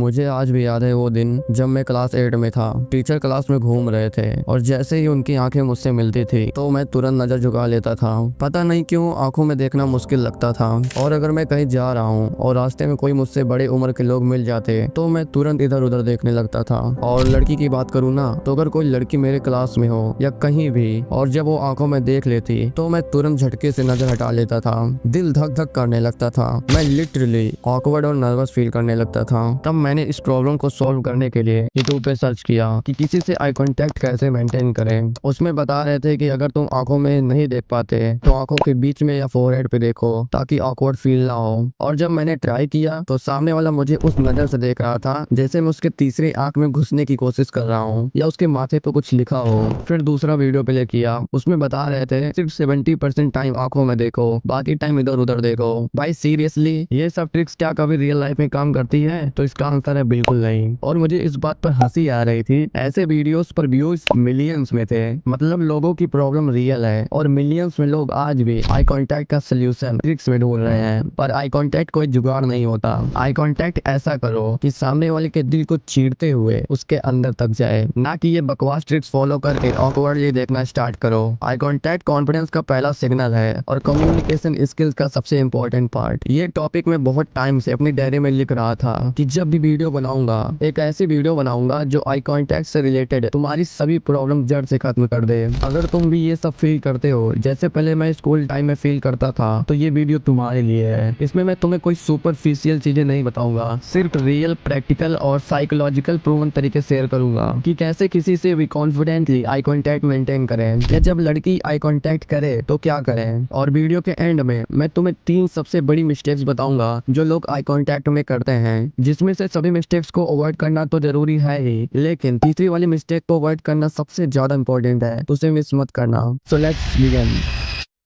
मुझे आज भी याद है वो दिन जब मैं क्लास 8 में था। टीचर क्लास में घूम रहे थे और जैसे ही उनकी आंखें मुझसे मिलती थी तो मैं तुरंत नजर झुका लेता था। पता नहीं क्यों आंखों में देखना मुश्किल लगता था। और अगर मैं कहीं जा रहा हूँ और रास्ते में कोई मुझसे बड़े उम्र के लोग मिल जाते तो मैं तुरंत इधर उधर देखने लगता था। और लड़की की बात करूँ ना, तो अगर कोई लड़की मेरे क्लास में हो या कहीं भी और जब वो आंखों में देख लेती तो मैं तुरंत झटके से नजर हटा लेता था। दिल धक धक करने लगता था। मैं लिटरली ऑकवर्ड और नर्वस फील करने लगता था। तब मैंने इस प्रॉब्लम को सॉल्व करने के लिए यूट्यूब पे सर्च किया कि किसी से आई कांटेक्ट कैसे मेंटेन करें। उसमें बता रहे थे कि अगर तुम आंखों में नहीं देख पाते तो आंखों के बीच में या फोरहेड पे देखो ताकि ऑकवर्ड फील ना हो। और जब मैंने ट्राई किया तो सामने वाला मुझे उस नजर से देख रहा था जैसे मैं उसके तीसरी आंख में घुसने की कोशिश कर रहा हूँ या उसके माथे पे कुछ लिखा हो। फिर दूसरा वीडियो प्ले किया, उसमें बता रहे थे सिर्फ 70% टाइम आंखों में देखो, बाकी टाइम इधर उधर देखो। भाई सीरियसली ये सब ट्रिक्स क्या कभी रियल लाइफ में काम करती है? तो इसका आंसर है बिल्कुल नहीं। और मुझे इस बात पर हंसी आ रही थी। ऐसे वीडियोस पर व्यूज मिलियंस में थे। मतलब लोगों की प्रॉब्लम रियल है और मिलियंस में लोग आज भी आई कांटेक्ट का सोल्यूशन ट्रिक्स में ढूंढ रहे हैं। पर आई कांटेक्ट कोई जुगाड़ नहीं होता। आई कांटेक्ट ऐसा करो कि सामने वाले के दिल को चीरते हुए उसके अंदर तक जाए, ना कि ये बकवास ट्रिक्स फॉलो करके ऑकवर्डली देखना स्टार्ट करो। आई कांटेक्ट कॉन्फिडेंस का पहला सिग्नल है और कम्युनिकेशन स्किल्स का सबसे इंपॉर्टेंट पार्ट। ये टॉपिक में बहुत टाइम से अपनी डायरी में लिख रहा था कि जब भी वीडियो बनाऊंगा एक ऐसी वीडियो बनाऊंगा जो आई कांटेक्ट से रिलेटेड तुम्हारी सभी प्रॉब्लम जड़ से खत्म कर दे। अगर तुम भी ये सब फील करते हो जैसे पहले मैं स्कूल टाइम में फील करता था तो ये वीडियो तुम्हारे लिए है। इसमें मैं तुम्हें कोई सुपरफिशियल चीजें नहीं बताऊंगा, सिर्फ रियल, प्रैक्टिकल और साइकोलॉजिकल प्रूवन तरीके शेयर करूंगा कि कैसे किसी से भी कॉन्फिडेंटली आई कांटेक्ट मेंटेन करें या जब लड़की आई कांटेक्ट करे तो क्या करें। और वीडियो के एंड में मैं तुम्हें 3 सबसे बड़ी मिस्टेक्स बताऊंगा जो लोग आई कांटेक्ट में करते हैं, जिसमें से सभी मिस्टेक्स को अवॉइड करना तो जरूरी है ही, लेकिन तीसरी वाली मिस्टेक को अवॉइड करना सबसे ज्यादा इंपॉर्टेंट है, तो उसे मिस मत करना। So let's begin.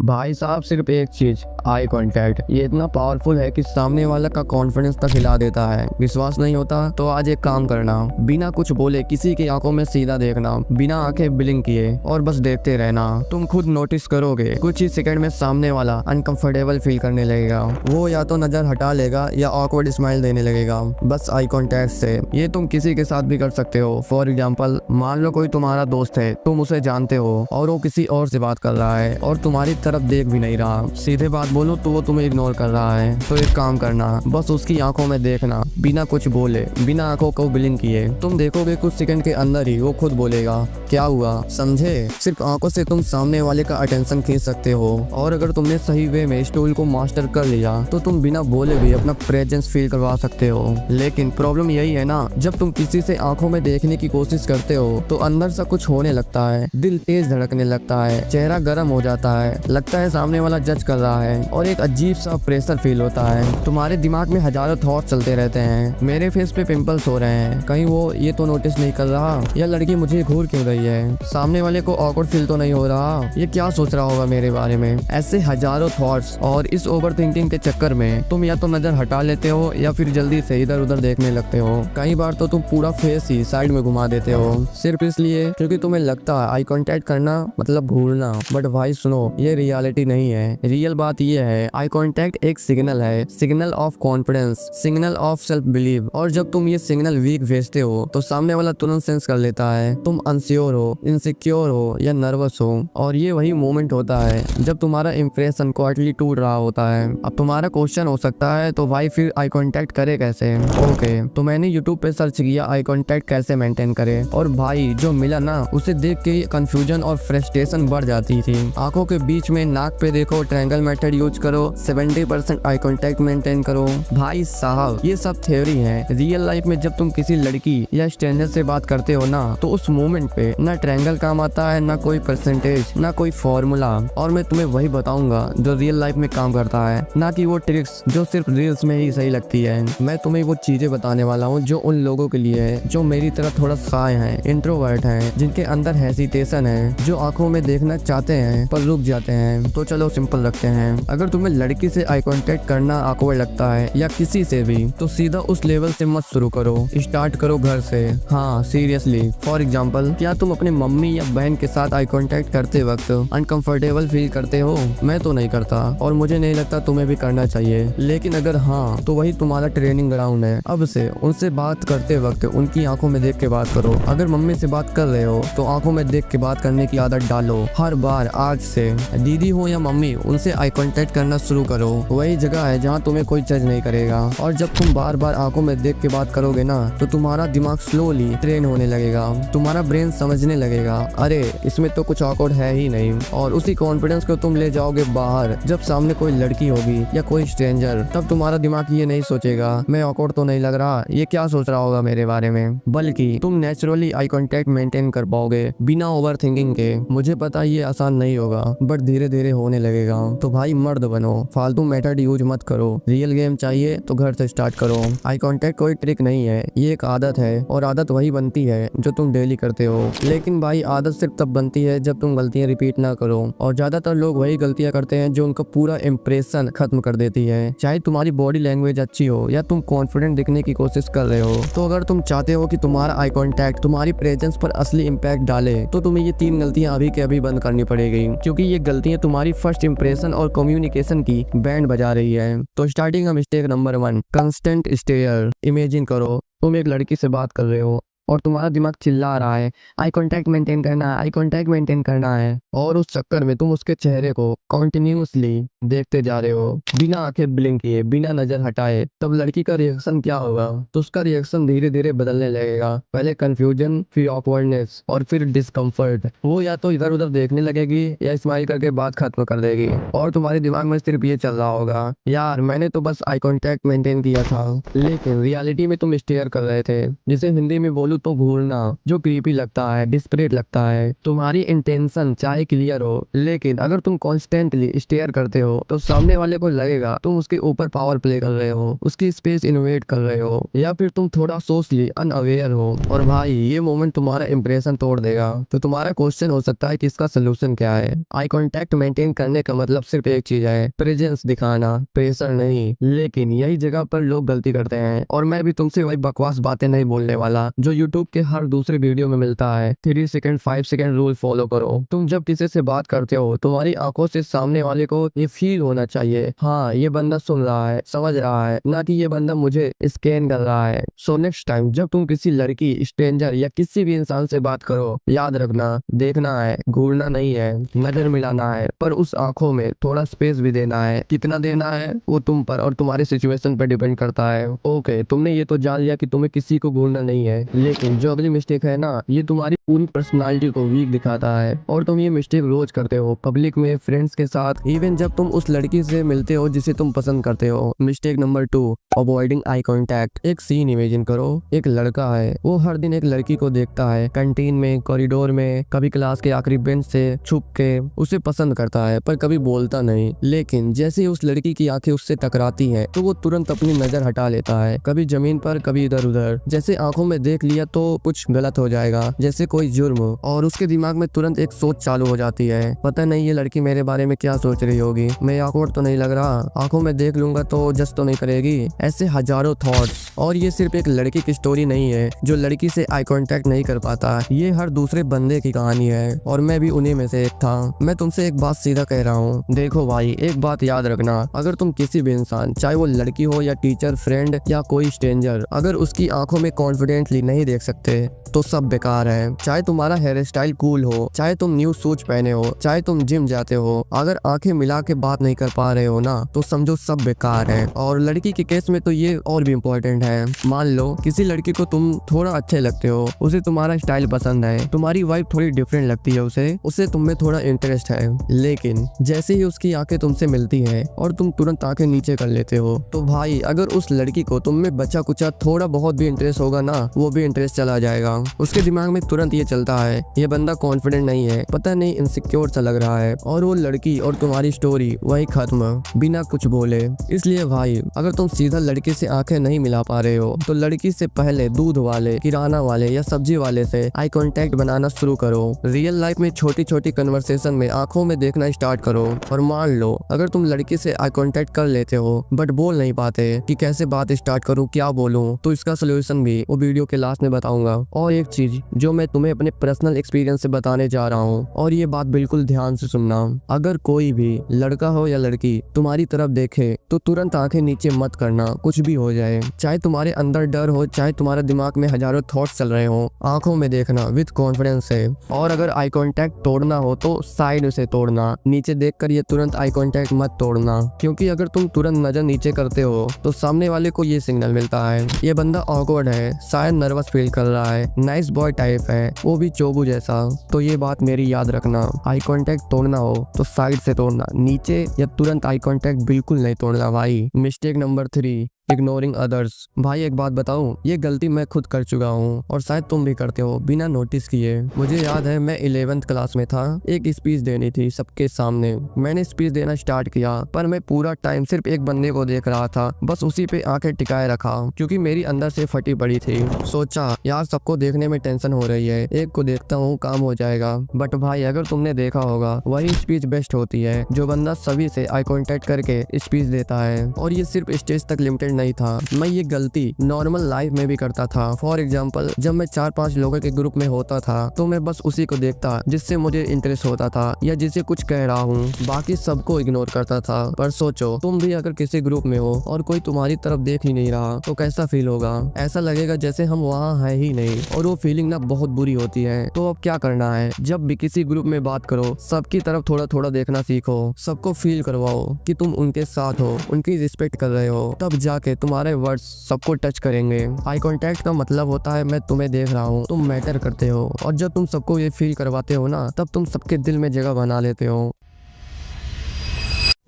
भाई साहब, सिर्फ एक चीज, आई कांटेक्ट, ये इतना पावरफुल है कि सामने वाला का कॉन्फिडेंस तक हिला देता है। विश्वास नहीं होता तो आज एक काम करना, बिना कुछ बोले किसी की आंखों में सीधा देखना, बिना आंखें ब्लिंक किए और बस देखते रहना। तुम खुद नोटिस करोगे कुछ ही सेकंड में सामने वाला अनकंफर्टेबल फील करने लगेगा। वो या तो नजर हटा लेगा या ऑकवर्ड स्माइल देने लगेगा बस आई कांटेक्ट से। ये तुम किसी के साथ भी कर सकते हो। फॉर एग्जाम्पल, मान लो कोई तुम्हारा दोस्त है, तुम उसे जानते हो और वो किसी और से बात कर रहा है और तुम्हारी तरफ देख भी नहीं रहा। सीधे बात बोलो तो वो तुम्हें इग्नोर कर रहा है, तो एक काम करना, बस उसकी आंखों में देखना, बिना कुछ बोले, बिना आंखों को ब्लिंक किए। तुम देखोगे कुछ सेकंड के अंदर ही वो खुद बोलेगा क्या हुआ, समझे। सिर्फ आंखों से तुम सामने वाले का अटेंशन खींच सकते हो। और अगर तुमने सही वे में इस टूल को मास्टर कर लिया तो तुम बिना बोले भी अपना प्रेजेंस फील करवा सकते हो। लेकिन प्रॉब्लम यही है ना, जब तुम किसी से आंखों में देखने की कोशिश करते हो तो अंदर से कुछ होने लगता है, दिल तेज धड़कने लगता है, चेहरा गर्म हो जाता है, लगता है सामने वाला जज कर रहा है और एक अजीब सा प्रेशर फील होता है। तुम्हारे दिमाग में हजारों थॉट चलते रहते हैं। मेरे फेस पे पिंपल्स हो रहे हैं, कहीं वो ये तो नोटिस नहीं कर रहा, या लड़की मुझे घूर क्यों रही है, सामने वाले को ऑकवर्ड फील तो नहीं हो रहा, ये क्या सोच रहा होगा मेरे बारे में। ऐसे हजारों थॉट्स, और इस ओवर थिंकिंग के चक्कर में तुम या तो नजर हटा लेते हो या फिर जल्दी से इधर उधर देखने लगते हो। कई बार तो तुम पूरा फेस ही साइड में घुमा देते हो, सिर्फ इसलिए क्योंकि तुम्हें लगता है आई कांटेक्ट करना मतलब घूरना। बट भाई सुनो, ये रियलिटी नहीं है। रियल बात ये है, आई कांटेक्ट एक सिग्नल है, signal of confidence, signal of self believe. और जब तुम ये सिग्नल वीक भेजते हो तो सामने वाला तुरंत सेंस कर लेता है तुम अनश्योर हो, इनसिक्योर हो या नर्वस हो। और ये वही मोमेंट होता है जब तुम्हारा इंप्रेशन क्वार्टरली टूट रहा होता है। अब तुम्हारा क्वेश्चन हो सकता है तो भाई फिर आई कांटेक्ट करे कैसे। ओके, तो मैंने यूट्यूब पे सर्च किया आई कांटेक्ट कैसे मेंटेन करे, और भाई जो मिला ना, उसे देख के कंफ्यूजन और फ्रस्ट्रेशन बढ़ जाती थी। आंखों के बीच में नाक पे देखो, ट्रायंगल मेथड यूज करो, 70% आई कांटेक्ट मेंटेन करो। भाई साहब, ये सब थ्योरी है। रियल लाइफ में जब तुम किसी लड़की या स्ट्रेंजर से बात करते हो ना, तो उस मोमेंट पे ना ट्रायंगल काम आता है, ना कोई परसेंटेज, ना कोई फॉर्मूला। और मैं तुम्हें वही बताऊंगा जो रियल लाइफ में काम करता है, ना कि वो ट्रिक्स जो सिर्फ रील्स में ही सही लगती है। मैं तुम्हें वो चीजें बताने वाला हूँ जो उन लोगों के लिए है जो मेरी तरह थोड़ा शाय है, इंट्रोवर्ट है, जिनके अंदर हेसिटेशन है, जो आंखों में देखना चाहते हैं पर रुक जाते हैं। हैं। तो चलो सिंपल रखते हैं, अगर तुम्हें लड़की से आई कांटेक्ट करना awkward लगता है या किसी से भी, तो सीधा उस लेवल से मत शुरू करो, स्टार्ट करो घर से। हाँ सीरियसली, फॉर एग्जाम्पल, क्या तुम अपने मम्मी या बहन के साथ आई कांटेक्ट करते वक्त अनकंफर्टेबल फील करते हो? मैं तो नहीं करता और मुझे नहीं लगता तुम्हें भी करना चाहिए, लेकिन अगर हाँ तो वही तुम्हारा ट्रेनिंग ग्राउंड है। अब से उनसे बात करते वक्त उनकी आंखों में देख के बात करो। अगर मम्मी से बात कर रहे हो तो आंखों में देख के बात करने की आदत डालो। हर बार आज से दीदी हो या मम्मी, उनसे आई कांटेक्ट करना शुरू करो। वही जगह है जहाँ तुम्हें कोई जज नहीं करेगा। और जब तुम बार बार आंखों में देख के बात करोगे ना, तो तुम्हारा दिमाग स्लोली ट्रेन होने लगेगा। तुम्हारा ब्रेन समझने लगेगा, अरे इसमें तो कुछ awkward है ही नहीं। और उसी कॉन्फिडेंस को तुम ले जाओगे बाहर। जब सामने कोई लड़की होगी या कोई स्ट्रेंजर, तब तुम्हारा दिमाग ये नहीं सोचेगा मैं awkward तो नहीं लग रहा, ये क्या सोच रहा होगा मेरे बारे में, बल्कि तुम नेचुरली आई कांटेक्ट मेंटेन कर पाओगे बिना ओवर थिंकिंग के। मुझे पता ये आसान नहीं होगा, बट धीरे धीरे होने लगेगा। तो भाई मर्द बनो, फालतू मेथड यूज मत करो। रियल गेम चाहिए तो घर से स्टार्ट करो। आई कांटेक्ट कोई ट्रिक नहीं है, ये एक आदत है, और आदत वही बनती है जो तुम डेली करते हो। लेकिन भाई आदत सिर्फ तब बनती है जब तुम गलतियां रिपीट ना करो, और ज्यादातर लोग वही गलतियां करते हैं जो उनका पूरा इंप्रेशन खत्म कर देती है। चाहे तुम्हारी बॉडी लैंग्वेज अच्छी हो या तुम कॉन्फिडेंट दिखने की कोशिश कर रहे हो, तो अगर तुम चाहते हो कि तुम्हारा आई कांटेक्ट तुम्हारी प्रेजेंस पर असली इम्पैक्ट डाले, तो तुम्हें ये 3 गलतियां अभी के अभी बंद करनी पड़ेगी, क्योंकि ये गलतियां तुम्हारी फर्स्ट इंप्रेशन और कम्युनिकेशन की बैंड बजा रही है। तो स्टार्टिंग का mistake number 1, constant stare. Imagine करो तुम एक लड़की से बात कर रहे हो और तुम्हारा दिमाग चिल्ला रहा है आई कांटेक्ट मेंटेन करना है, आई कांटेक्ट मेंटेन करना है, और उस चक्कर में तुम उसके चेहरे को कंटिन्यूअसली देखते जा रहे हो बिना आंखें ब्लिंक किए, बिना नजर हटाए। तब लड़की का रिएक्शन क्या होगा? तो उसका रिएक्शन धीरे धीरे बदलने लगेगा। पहले कंफ्यूजन, फिर ऑकवर्डनेस, और फिर डिस्कम्फर्ट। वो या तो इधर उधर देखने लगेगी या स्माइल करके बात खत्म कर देगी, और तुम्हारे दिमाग में सिर्फ ये चल रहा होगा, यार मैंने तो बस आई कांटेक्ट मेंटेन किया था। लेकिन रियलिटी में तुम स्टेयर कर रहे थे, जिसे हिंदी में बोलूं तो घूरना, जो क्रीपी लगता है, डिस्परेट लगता है। तुम्हारी इंटेंशन चाहे क्लियर हो, लेकिन अगर तुम कॉन्स्टेंटली स्टेयर करते हो तो सामने वाले को लगेगा तुम उसके ऊपर पावर प्ले कर रहे हो, उसकी स्पेस इन्वेट कर रहे हो, या फिर तुम थोड़ा सोशली अनअवेयर हो। और भाई ये मोमेंट तुम्हारा इंप्रेशन तोड़ देगा। तो तुम्हारा क्वेश्चन हो सकता है कि इसका सोल्यूशन क्या है? आई कांटेक्ट मेंटेन करने का मतलब सिर्फ एक चीज है, प्रेजेंस दिखाना, प्रेशर नहीं। लेकिन यही जगह पर लोग गलती करते हैं, और मैं भी तुमसे वही बकवास बातें नहीं बोलने वाला जो यूट्यूब के हर दूसरे वीडियो में मिलता है। 3 सेकंड 5 सेकंड रूल फॉलो करो। तुम जब किसी से बात करते हो, तुम्हारी आंखों से सामने वाले को ये फील होना चाहिए, हाँ ये बंदा सुन रहा है, समझ रहा है, ना कि ये बंदा मुझे स्कैन कर रहा है। सो नेक्स्ट टाइम जब तुम किसी लड़की, स्ट्रेंजर या किसी भी इंसान से बात करो, याद रखना, देखना है, घूरना नहीं है, नजर मिलाना है, पर उस आंखों में थोड़ा स्पेस भी देना है। कितना देना है वो तुम पर और तुम्हारी सिचुएशन पर डिपेंड करता है। ओके, तुमने ये तो जान लिया कि तुम्हें किसी को घूरना नहीं है, लेकिन जो अगली मिस्टेक है ना, ये तुम्हारी पूरी पर्सनालिटी को वीक दिखाता है, और तुम ये मिस्टेक रोज करते हो, पब्लिक में, फ्रेंड्स के साथ, इवन जब तुम उस लड़की से मिलते हो जिसे तुम पसंद करते हो। Mistake number 2, avoiding eye contact. एक सीन इमेजिन करो, एक लड़का है, वो हर दिन एक लड़की को देखता है, कैंटीन में, कॉरिडोर में, कभी क्लास के आखिरी बेंच से छुप के उसे पसंद करता है, पर कभी बोलता नहीं। लेकिन जैसे ही उस लड़की की आंखें उससे टकराती हैं, तो वो तुरंत अपनी नजर हटा लेता है, कभी जमीन पर, कभी इधर उधर, जैसे आंखों में देख लिया तो कुछ गलत हो जाएगा, जैसे कोई जुर्म। और उसके दिमाग में तुरंत एक सोच चालू हो जाती है, पता नहीं ये लड़की मेरे बारे में क्या सोच रही होगी, मैं awkward तो नहीं लग रहा, आंखों में देख लूंगा तो जस्ट तो नहीं करेगी। ऐसे हजारों थॉट्स। और ये सिर्फ एक लड़की की स्टोरी नहीं है जो लड़की से आई कांटेक्ट नहीं कर पाता, ये हर दूसरे बंदे की कहानी है, और मैं भी उन्हीं में से एक था। मैं तुमसे एक बात सीधा कह रहा हूँ, देखो भाई एक बात याद रखना, अगर तुम किसी भी इंसान, चाहे वो लड़की हो या टीचर, फ्रेंड या कोई स्ट्रेंजर, अगर उसकी आंखों में कॉन्फिडेंटली नहीं देख सकते तो सब बेकार है। चाहे तुम्हारा हेयर स्टाइल कूल हो, चाहे तुम न्यू शूज पहने हो, चाहे तुम जिम जाते हो, अगर आंखें मिला के बात नहीं कर पा रहे हो ना, तो समझो सब बेकार है। और लड़की के केस में तो ये और भी इम्पोर्टेंट है। मान लो किसी लड़की को तुम थोड़ा अच्छे लगते हो, उसे तुम्हारा स्टाइल पसंद है, तुम्हारी वाइब थोड़ी डिफरेंट लगती है, उसे तुम में थोड़ा इंटरेस्ट है, लेकिन जैसे ही उसकी आंखें तुमसे मिलती है और तुम तुरंत आंखें नीचे कर लेते हो, तो भाई अगर उस लड़की को तुम में बचा कुचा थोड़ा बहुत भी इंटरेस्ट होगा ना, वो भी इंटरेस्ट चला जाएगा। उसके दिमाग में तुरंत तुरंत ये चलता है ये बंदा कॉन्फिडेंट नहीं है, पता नहीं इनसिक्योर सा लग रहा है, और वो लड़की और तुम्हारी स्टोरी वही खत्म बिना कुछ बोले। इसलिए भाई अगर तुम सीधा लड़के से आंखें नहीं मिला पा रहे हो तो लड़की से पहले दूध वाले, किराना वाले या सब्जी वाले से आई कांटेक्ट बनाना शुरू करो। रियल लाइफ में छोटी छोटी कन्वर्सेशन में आंखों में देखना स्टार्ट करो। और मान लो अगर तुम लड़की से आई कांटेक्ट कर लेते हो बट बोल नहीं पाते कि कैसे बात स्टार्ट करूं, क्या बोलूं, तो इसका सोल्यूशन भी वो वीडियो के लास्ट में बताऊंगा। और एक चीज जो मैं तुम्हें अपने पर्सनल एक्सपीरियंस से बताने जा रहा हूँ, और ये बात बिल्कुल ध्यान से सुनना। अगर कोई भी लड़का हो या लड़की तुम्हारी तरफ देखे तो तुरंत आंखें नीचे मत करना, कुछ भी हो जाए। चाहे तुम्हारे अंदर डर हो, चाहे तुम्हारे दिमाग में हजारों थॉट्स चल रहे हो, आंखों में देखना विद कॉन्फिडेंस से। और अगर आई कांटेक्ट तोड़ना हो तो साइड से तोड़ना, नीचे देखकर ये तुरंत आई कांटेक्ट मत तोड़ना, क्योंकि अगर तुम तुरंत नजर नीचे करते हो तो सामने वाले को ये सिग्नल मिलता है ये बंदा ऑकवर्ड है, शायद नर्वस फील कर रहा है, नाइस बॉय टाइप है, वो भी चोबू जैसा। तो ये बात मेरी याद रखना, आई कांटेक्ट तोड़ना हो तो साइड से तोड़ना, नीचे या तुरंत आई कांटेक्ट बिल्कुल नहीं तोड़ना भाई। Mistake number 3, ignoring others. भाई एक बात बताऊं, ये गलती मैं खुद कर चुका हूँ और शायद तुम भी करते हो बिना नोटिस किए। मुझे याद है मैं 11th क्लास में था, एक स्पीच देनी थी सबके सामने। मैंने स्पीच देना स्टार्ट किया पर मैं पूरा टाइम सिर्फ एक बंदे को देख रहा था, बस उसी पे आंखें टिकाए रखा क्योंकि मेरी अंदर से फटी पड़ी थी। सोचा यार सबको देखने में टेंशन हो रही है, एक को देखता हूँ काम हो जाएगा। बट भाई अगर तुमने देखा होगा वही स्पीच बेस्ट होती है जो बंदा सभी से आई कॉन्टेक्ट करके स्पीच देता है। और ये सिर्फ स्टेज तक लिमिटेड नहीं था, मैं ये गलती नॉर्मल लाइफ में भी करता था। फॉर एग्जांपल जब मैं 4-5 लोगों के ग्रुप में होता था तो मैं बस उसी को देखता जिससे मुझे इंटरेस्ट होता था या जिसे कुछ कह रहा हूँ, बाकी सबको इग्नोर करता था। पर सोचो तुम भी अगर किसी ग्रुप में हो और कोई तुम्हारी तरफ देख ही नहीं रहा तो कैसा फील होगा? ऐसा लगेगा जैसे हम वहाँ है ही नहीं, और वो फीलिंग ना बहुत बुरी होती है। तो अब क्या करना है, जब भी किसी ग्रुप में बात करो सबकी तरफ थोड़ा थोड़ा देखना सीखो, सबको फील करवाओ कि तुम उनके साथ हो, उनकी रिस्पेक्ट कर रहे हो, तब जाके तुम्हारे वर्ड्स सबको टच करेंगे। आई कांटेक्ट का मतलब होता है मैं तुम्हें देख रहा हूँ, तुम मैटर करते हो, और जब तुम सबको ये फील करवाते हो ना तब तुम सबके दिल में जगह बना लेते हो।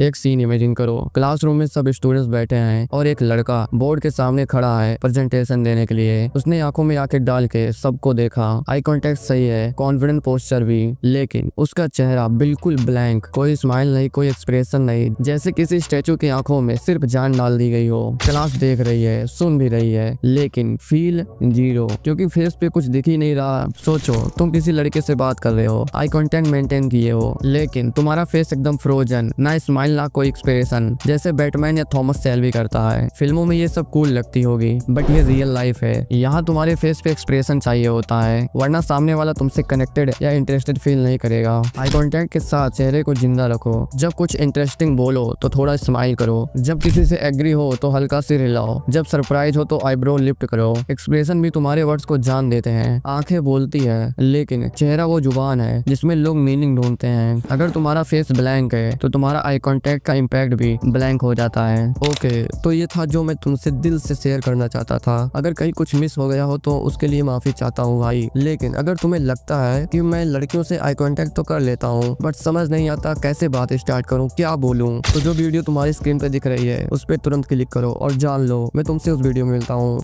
एक सीन इमेजिन करो, क्लासरूम में सब स्टूडेंट्स बैठे हैं और एक लड़का बोर्ड के सामने खड़ा है प्रेजेंटेशन देने के लिए। उसने आंखों में आंखें डाल के सबको देखा, आई कांटेक्ट सही है, कॉन्फिडेंट पोस्चर भी, लेकिन उसका चेहरा बिल्कुल ब्लैंक, कोई स्माइल नहीं, कोई एक्सप्रेशन नहीं, जैसे किसी स्टैचू की आंखों में सिर्फ जान डाल दी गई हो। क्लास देख रही है, सुन भी रही है, लेकिन फील जीरो, क्योंकि फेस पे कुछ दिख ही नहीं रहा। सोचो तुम किसी लड़के से बात कर रहे हो, आई कांटेक्ट मेंटेन किए हो, लेकिन तुम्हारा फेस एकदम फ्रोजन, ना स्माइल ना कोई एक्सप्रेशन, जैसे बैटमैन या थॉमस शेल्बी करता है। फिल्मों में ये सब कूल लगती होगी बट ये रियल लाइफ है, यहाँ तुम्हारे फेस पे एक्सप्रेशन चाहिए होता है, वरना सामने वाला तुमसे कनेक्टेड या इंटरेस्टेड फील नहीं करेगा। आई कांटेक्ट के साथ चेहरे को जिंदा रखो, जब कुछ इंटरेस्टिंग बोलो तो थोड़ा स्माइल करो, जब किसी से एग्री हो तो हल्का से हिलाओ, जब सरप्राइज हो तो आईब्रो लिफ्ट करो। एक्सप्रेशन भी तुम्हारे वर्ड्स को जान देते हैं, आंखें बोलती है लेकिन चेहरा वो जुबान है जिसमें लोग मीनिंग ढूंढते हैं। अगर तुम्हारा फेस ब्लैंक है तो तुम्हारा आई कांटेक्ट का इम्पैक्ट भी ब्लैंक हो जाता है। ओके, तो ये था जो मैं तुमसे दिल से शेयर करना चाहता था। अगर कहीं कुछ मिस हो गया हो तो उसके लिए माफी चाहता हूँ भाई। लेकिन अगर तुम्हें लगता है कि मैं लड़कियों से आई कांटेक्ट तो कर लेता हूँ बट समझ नहीं आता कैसे बात स्टार्ट करूँ, क्या बोलूँ, तो जो वीडियो तुम्हारी स्क्रीन पे दिख रही है उस पर तुरंत क्लिक करो और जान लो मैं तुमसे उस वीडियो में मिलता हूँ।